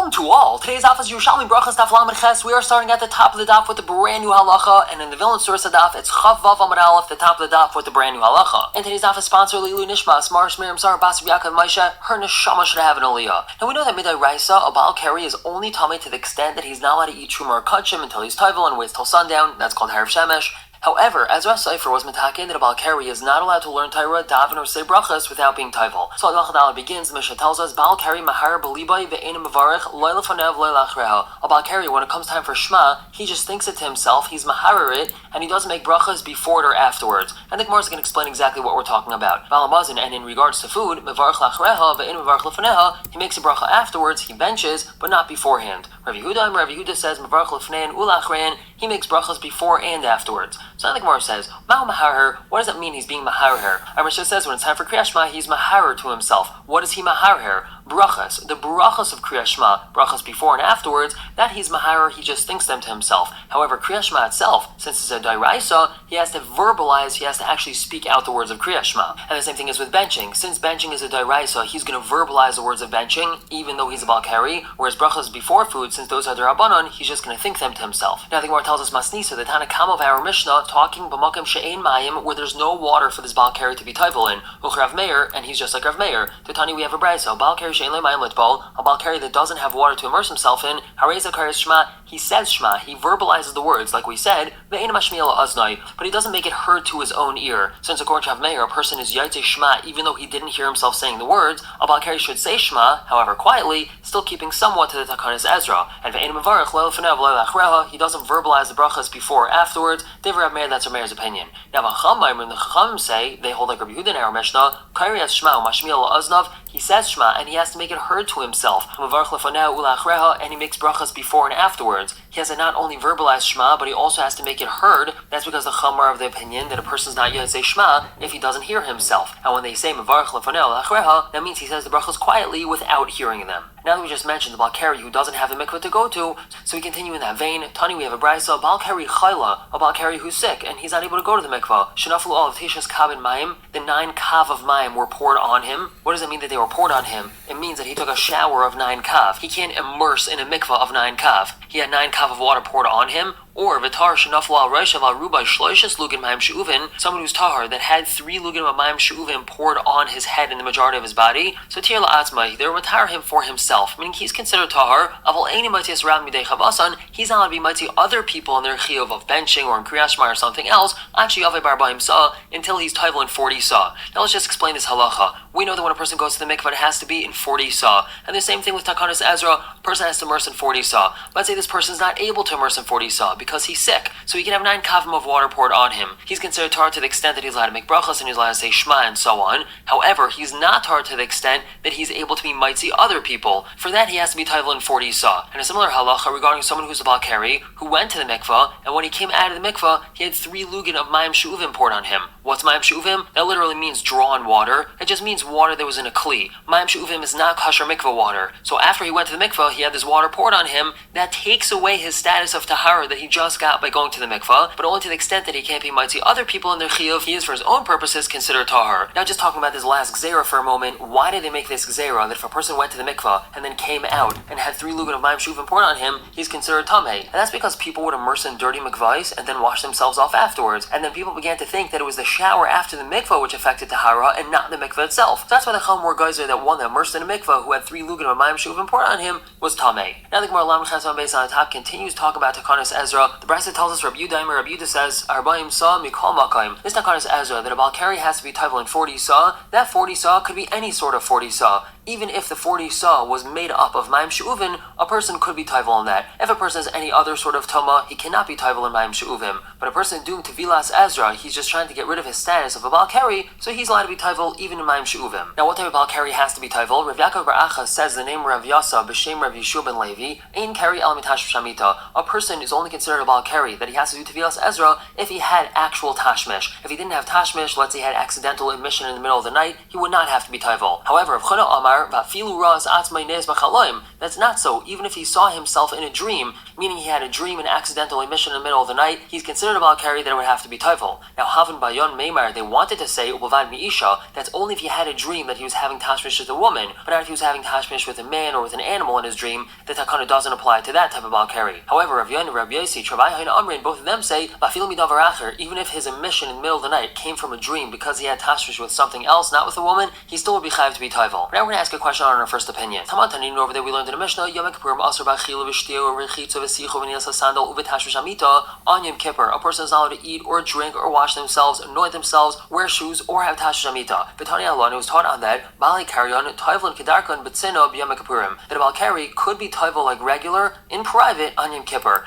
Shalom to all. Today's daf is Yerushalmi Brachot daf Lamed Ches. We are starting at the top of the daf with the brand new halacha, and in the villain source of daf, it's Chav Vav Amud Aleph, the top of the daf with the brand new halacha. And today's daf is sponsored Lilu Nishmas, Mars Miriam Sarah Bas Yaakov Maisha. Her neshama should have an aliyah. Now we know that Midai Raisa, a Baal Keri, is only tummy to the extent that he's not allowed to eat truma or kachim until he's toivel and waits till sundown. That's called Harav Shemesh. However, Ezra Sefer was mitaken that a Baal Keri is not allowed to learn Torah, daven, or say brachas without being toivel. So Al Dala begins. The Mishnah tells us Baal Keri mahar belibai ve'enim mavarich loy lefanev loy lachreha. A Baal Keri, when it comes time for Shema, he just thinks it to himself. He's maharer it, and he doesn't make brachas before it or afterwards. And the Gemara is going to explain exactly what we're talking about. Balamazin, and in regards to food, mevarich lachreha ve'enim mavarich lefaneha, he makes a bracha afterwards. He benches, but not beforehand. Rabbi Yehuda says mevarich lefnein ulachrein. He makes brachas before and afterwards. So the Gemara says, Ma'u maharer, what does that mean he's being maharer? Our Mishnah says when it's time for Kriyas Shema, he's maharer to himself. What is he maharer? Brachas, the brachas of Kriyas Shema, brachas before and afterwards, that he's maharer, he just thinks them to himself. However, Kriyas Shema itself, since it's a dairaisa, he has to verbalize, he has to actually speak out the words of Kriyas Shema. And the same thing is with benching. Since benching is a dairaisa, he's going to verbalize the words of benching, even though he's a Baal Keri, whereas brachas before food, since those are derabanan, he's just going to think them to himself. Now the Gemara tells us Masnisa, the Tanakam of our Mishnah, talking b'makom she'ein mayim, where there's no water for this Baal Keri to be toivel in. Rav Meir, and he's just like Rav Meir. The Tani, we have a brayso, Baal Keri she'ein mayim litbol, a Baal Keri that doesn't have water to immerse himself in. Harei Zecharia Shema, he says Shema, he verbalizes the words, like we said, ve'ein mashmiel aznai, but he doesn't make it heard to his own ear. Since according to Rav Meir, a person is yaitze Shema, even though he didn't hear himself saying the words, a Baal Keri should say Shema, however quietly, still keeping somewhat to the Takanas Ezra. And ve'ein mavarich lo lefanev lo lachreha, he doesn't verbalize the brachas before or afterwards. Divrei Rav Meir, that's Rav Meir's opinion. Now Chachamim, when the Chachamim say, they hold like Rabbi Yehuda in our Mishnah, Kairiyas Shema Mashmiel Aznav, he says Shema and he has to make it heard to himself. And he makes brachas before and afterwards. He has to not only verbalize Shema, but he also has to make it heard. That's because the Chamar of the opinion that a person's not yet to say Shema if he doesn't hear himself. And when they say Mevarch Lefanel Lachreha, that means he says the brachas quietly without hearing them. Now that we just mentioned the Baal Keri who doesn't have a mikveh to go to, so we continue in that vein. Tani, we have a brayso, Baal Keri chayla, a Baal Keri who's sick and he's not able to go to the mikveh. Shenaflu al teishas kav in mayim, the 9 kav of mayim were poured on him. What does it mean that they were poured on him? It means that he took a shower of 9 kav. He can't immerse in a mikveh of 9 kav. He had 9 kav of water poured on him. Or Vitar Shenaflu al Reishav al Rubai Shloishes Lugin Mayim She'uvin, someone who's tahar that had 3 Lugin of Mayim She'uvin poured on his head and the majority of his body. So Tir La'atzmai, they were matar him for himself, meaning he's considered tahar. Aval Eini Matias Ram Midei Chavasan, he's not allowed to be mighty other people in their chiyuv of benching or in Kriyas Shema or something else. Actually, Yavei Bar Baim Sa until he's toivel in 40 sa. Now let's just explain this halacha. We know that when a person goes to the mikvah, it has to be in 40 sa. And the same thing with Takanas Ezra, a person has to immerse in 40 sa. Let's say this person is not able to immerse in 40 sa because he's sick. So he can have 9 kavim of water poured on him. He's considered tar to the extent that he's allowed to make brachas and he's allowed to say Shema and so on. However, he's not tar to the extent that he's able to be mitzi other people. For that, he has to be toivel in 40 sa. And a similar halacha regarding someone who's a Baal Keri who went to the mikvah, and when he came out of the mikvah, he had 3 lugin of mayim she'uvim poured on him. What's mayim she'uvim? That literally means drawn water. It just means water that was in a kli. Mayim she'uvim is not kosher mikvah water. So after he went to the mikvah, he had this water poured on him. That takes away his status of tahara that he just got by going to the mikvah, but only to the extent that he can't be mighty other people in their chiyuv. He is for his own purposes considered tahar. Now just talking about this last gzera for a moment, why did they make this gzera that if a person went to the mikvah and then came out and had 3 lugan of mayim shuvim poured on him, he's considered tamei? And that's because people would immerse in dirty mikvahs and then wash themselves off afterwards. And then people began to think that it was the shower after the mikvah which affected tahara and not the mikvah itself. So that's why the Chum were geyser that one that immersed in a mikvah who had 3 lugan of mayim shuvim poured on him was tamei. Now the Gemara Lamed Ches based on the top continues talking about Takanas Ezra. The Brachot tells us Rabbi Yehuda says, Arbaim sa mikol makayim. This Takanas Ezra that a Baal Keri has to be toivel in 40 sa. That 40 sa could be any sort of 40 sa. Even if the 40 sa was made up of mayim she'uvin, a person could be toivel in that. If a person has any other sort of toma, he cannot be toivel in mayim she'uvim. But a person doomed to vilas Ezra, he's just trying to get rid of his status of a Baal Keri, so he's allowed to be toivel even in mayim she'uvim. Now what type of Baal Keri has to be toivel? Rav Yaakov bar Acha says the name Rav Yasa b'shem Rav Yeshua ben Levi, ein Keri el mitash shamita. A person is only considered a Baal Keri that he has to do tevilas Ezra if he had actual tashmish. If he didn't have tashmish, let's say he had accidental emission in the middle of the night, he would not have to be toivel. However, if Chana Amar, Amar, Vafilu Ras Atzmai Nez B'Chaloim. That's not so. Even if he saw himself in a dream, meaning he had a dream and accidental emission in the middle of the night, he's considered a Baal Keri that it would have to be Toivel. Now, Havin Bayon Meimar, they wanted to say Ubavad Miisha, that's only if he had a dream that he was having tashmish with a woman, but not if he was having tashmish with a man or with an animal in his dream. The takana doesn't apply to that type of Baal Keri. However, Rav Yon and Rabbi Yossi, Travai Hain Amrin, both of them say Vafilu Midavar Acher, even if his emission in the middle of the night came from a dream because he had tashmish with something else, not with a woman, he still would be chayav to be Toivel. Now we're going to ask a question on our first opinion. Taman Tanin, over there we learned in the Mishnah, Yom Kippurim Asr B'Achila V'Shtio V'Rechitza V'Sicho V'Nias HaSandal U'V'Tashmish Amita. On Yom Kippur, a person is not allowed to eat or drink or wash themselves, anoint themselves, wear shoes, or have Tashmish Amita. B'Tani Allah, was taught on that Bali Karyon Toivel and Kedarkan B'Tzina B'Yom Kippurim, that a Baal Keri could be Toivel like regular in private on Yom Kippur.